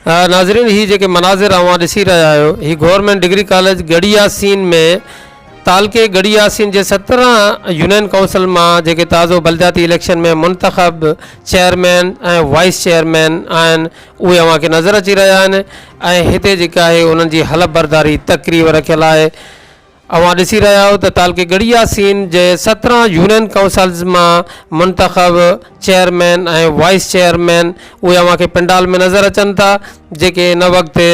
नाज़रीन ही जेके मनाज़िर अवां ॾिसी रहिया आहियो ही गवर्नमेंट डिग्री कॉलेज गढ़ी यासीन में तालके गढ़ी यासीन जे 17 यूनियन काउंसिल मां जेके ताज़ो बलदियाती इलेक्शन में मुंतखब चेयरमैन ऐं वाइस चेयरमैन आहिनि उहे अवां खे नज़र अची रहिया आहिनि ऐं हिते जेका आहे उन्हनि जी हलफ़ बरदारी तक़रीब रखियल आहे। अवां ॾिसी रहिया आहियो त तालके गढ़ी यासीन जे 17 यूनियन काउंसिल्स मां मुंतखब चेयरमैन ऐं वाइस चेयरमैन उहे अवां खे पंडाल में नज़र अचनि था जेके इन वक़्तु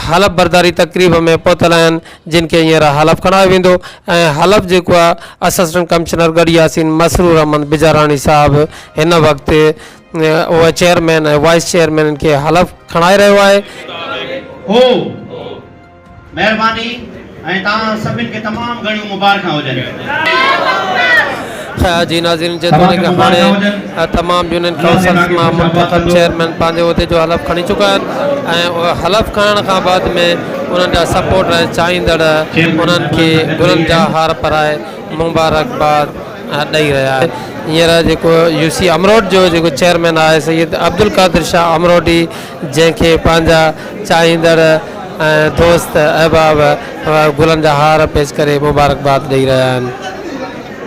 हलफ़ बरदारी तक़रीब में पहुतल आहिनि जिन खे हींअर हलफ़ खणायो वेंदो ऐं हलफ़ जेको आहे असिस्टेंट कमिश्नर गढ़ी यासीन मसरूर अहमद बिजारानी साहब हिन वक़्तु उहे चेयरमैन ऐं वाइस चेयरमैन खे हलफ़ खणाए रहियो आहे। हो महिरबानी ऐं तव्हां सभिनि खे तमामु घणियूं मुबारकां हुजनि। जी नाज़रीन जेतोणीकि कि हाणे तमामु यूनियन काउंसिल्स मां मुंतखब चेयरमैन पंहिंजे उहिदे जो हलफ़ खणी चुका आहिनि ऐं हलफ़ खणण खां बाद में उन्हनि जा सपोर्टर ऐं चाहींदड़ उन्हनि खे गुलनि जा हार पाराए मुबारकबाद ॾेई रहिया आहिनि। हींअर जेको यूसी अमरोड जो जेको चेयरमैन आहे सैयद अब्दुल कादिर शाह अमरोडी जंहिंखे पंहिंजा चाहींदड़ ऐं दोस्त अहबाब गुलनि जा हार पेश करे मुबारकबाद ॾेई रहिया आहिनि।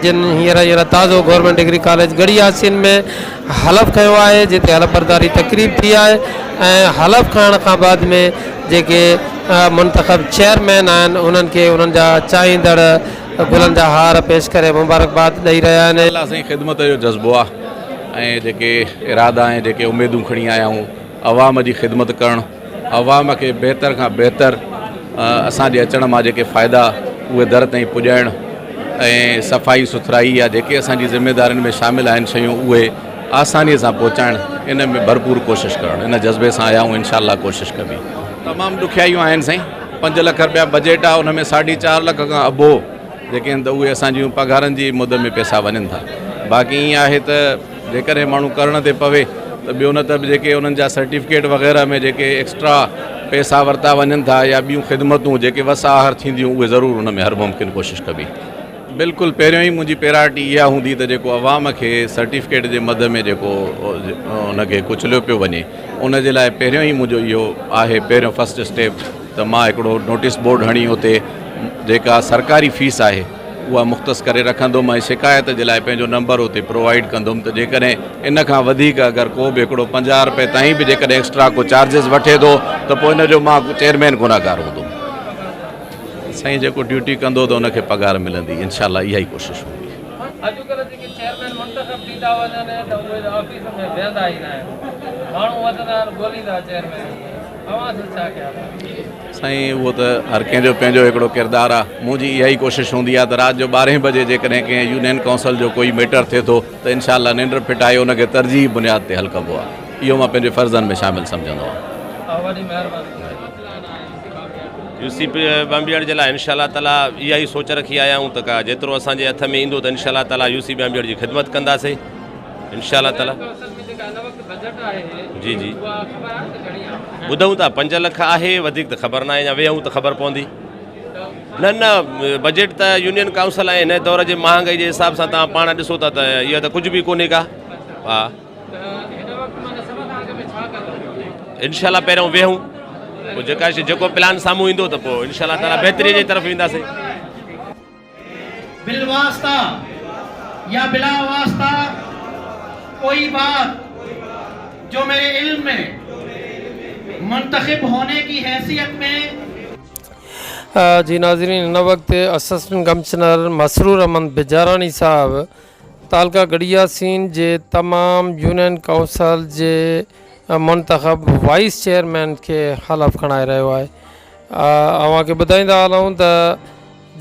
जिन हींअर ताज़ो गवर्नमेंट डिग्री कॉलेज गढ़ी यासीन में हलफ़ खयो आहे जिते हलफ़ बरदारी तक़रीब थी आहे ऐं हलफ़ खणण खां बाद में जेके मुंतखब चेयरमैन आहिनि उन्हनि खे उन्हनि जा चाहींदड़ गुलनि जा हार पेश करे मुबारकबाद ॾेई रहिया आहिनि। असांजी ख़िदमत जो जज़्बो आहे ऐं जेके इरादा ऐं जेके उमेदूं खणी आया आहियूं अवाम जी ख़िदमत करणु अवाम खे बहितर खां बहितर असांजे अचण मां जेके फ़ाइदा उहे दर ताईं पुॼाइणु ऐं सफ़ाई सुथराई या जेके असांजी ज़िम्मेदारियुनि में शामिल आहिनि शयूं उहे आसानीअ सां पहुचाइणु इन में भरपूर कोशिशि करणु इन जज़्बे सां आया आहियूं इंशाअल्लाह कोशिशि कबी। तमामु ॾुखियायूं आहिनि साईं 5 लख रुपया बजट आहे उन में 4.5 लख खां अबो जेके आहिनि त उहे असांजियूं पघारनि जी मुद में पैसा वञनि था। बाक़ी ईअं आहे त जेकॾहिं माण्हू करण ते पवे त ॿियो न त जेके उन्हनि जा सर्टिफिकेट वग़ैरह में जेके एक्स्ट्रा पैसा वरिता वञनि था या ॿियूं ख़िदमतूं जेके वसाहर थींदियूं उहे ज़रूरु उन में हर मुमकिन कोशिशि कबी। बिल्कुलु पहिरियों ई मुंहिंजी प्रायोरिटी इहा हूंदी त जेको अवाम खे सर्टिफिकेट जे मद में जेको उनखे कुचलियो पियो वञे उन जे लाइ पहिरियों ई मुंहिंजो इहो आहे पहिरियों फस्ट स्टेप त मां हिकिड़ो नोटिस बोर्ड हणी उते जेका सरकारी फ़ीस आहे उहा मुख़्तस करे रखंदुमि ऐं शिकायत जे लाइ पंहिंजो नंबर उते प्रोवाइड कंदुमि त जेकॾहिं इन खां वधीक अगरि को बि हिकिड़ो 50 रुपए ताईं बि जेकॾहिं एक्स्ट्रा को चार्जिस वठे थो त पोइ इन जो मां चेयरमैन गुनाहगार हूंदुमि। साईं जेको ड्यूटी कंदो त उनखे पघार मिलंदी इंशाअल्लाह इहा ई कोशिशि हूंदी। साईं उहो त हर कंहिंजो पंहिंजो हिकिड़ो किरदारु आहे। मुंहिंजी इहा ई कोशिशि हूंदी आहे त राति जो 12 बजे जेकॾहिं कंहिं यूनियन काउंसिल जो कोई मैटर थिए थो त इंशाअल्लाह निंड फिटाए उनखे तरजीह बुनियाद ते हल कबो आहे। इहो मां पंहिंजे फ़र्ज़नि में शामिलु सम्झंदो आहियां। यूसी बम्बियड़ जे लाइ इंशाअल्लाह ताला इहा ई सोच रखी आया आहियूं त का जेतिरो असांजे हथ में ईंदो त इंशाअल्लाह ताला यूसी बम्बियड़ जी ख़िदमत कंदासीं इंशाअल्लाह ताला। जी जी ॿुधूं था 5 लख आहे वधीक त ख़बर न आहे या वेहूं त ख़बर पवंदी। न न बजट त यूनियन काउंसिल आहे हिन दौर जे महांगाई जे हिसाब सां तव्हां पाण ॾिसो था त इहा त कुझु बि कोन्हे का। हा इंशाअल्लाह पहिरियों वेहूं पोइ जेका जेको प्लान साम्हूं ईंदो त पोइ इंशाअल्लाह ताला बहितरी जी तरफ़ वेंदासीं। बिल वास्ता या बिला वास्ता कोई बात जो मेरे इल्म में मुंतखब होने की हैसियत में। जी नाज़रीन हिन वक़्तु असिस्टेंट कमिश्नर मसरूर अहमद बिजारानी साहब तालका गढ़ी यासीन जे तमामु यूनियन काउंसिल जे मुंतखब वाइस चेयरमैन खे हलफ़ खणाए रहियो आहे। अव्हां खे ॿुधाईंदा हलूं त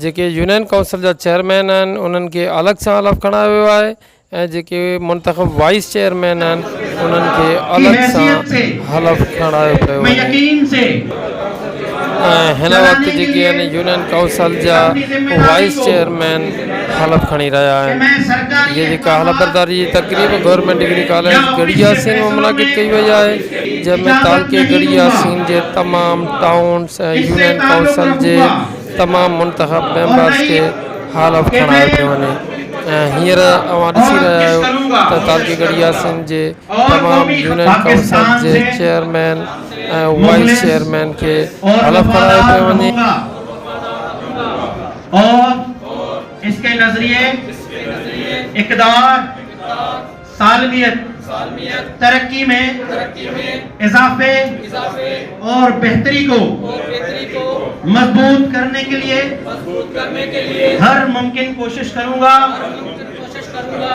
जेके यूनियन काउंसिल जा चेयरमैन आहिनि उन्हनि खे अलॻि सां हलफ़ खणायो वियो आहे ऐं जेके मुंतखब वाइस चेयरमैन आहिनि उन्हनि खे अलॻि सां हलफ़ खणायो पियो ऐं हिन वक़्तु जेके आहिनि यूनियन काउंसिल जा वाइस चेयरमैन हलफ़ खणी रहिया आहिनि। इहा जेका हलफ़ बरदारी जी तक़रीब गवर्नमेंट डिग्री कॉलेज गढ़ी यासीन में मुनाक़िद कई वई आहे जंहिंमें तालके गढ़ी यासीन जे तमामु टाउन्स ऐं यूनियन काउंसिल जे तमामु मुंतखब मेंबर्स खे हलफ़ खणायो पियो वञे। हींअर अवां ॾिसी रहिया आहियो त तालकी गढ़ियासीन जे तमाम यूनियन काउंसिल जे चेयरमैन ऐं वाइस चेयरमैन खे हलफ करायो पियो वञे। और इसके नजरिए इक़दार, सालमियत, तरक्की में इजाफे और बेहतरी को मजबूत करने के लिए हर मुमकिन कोशिश करूंगा।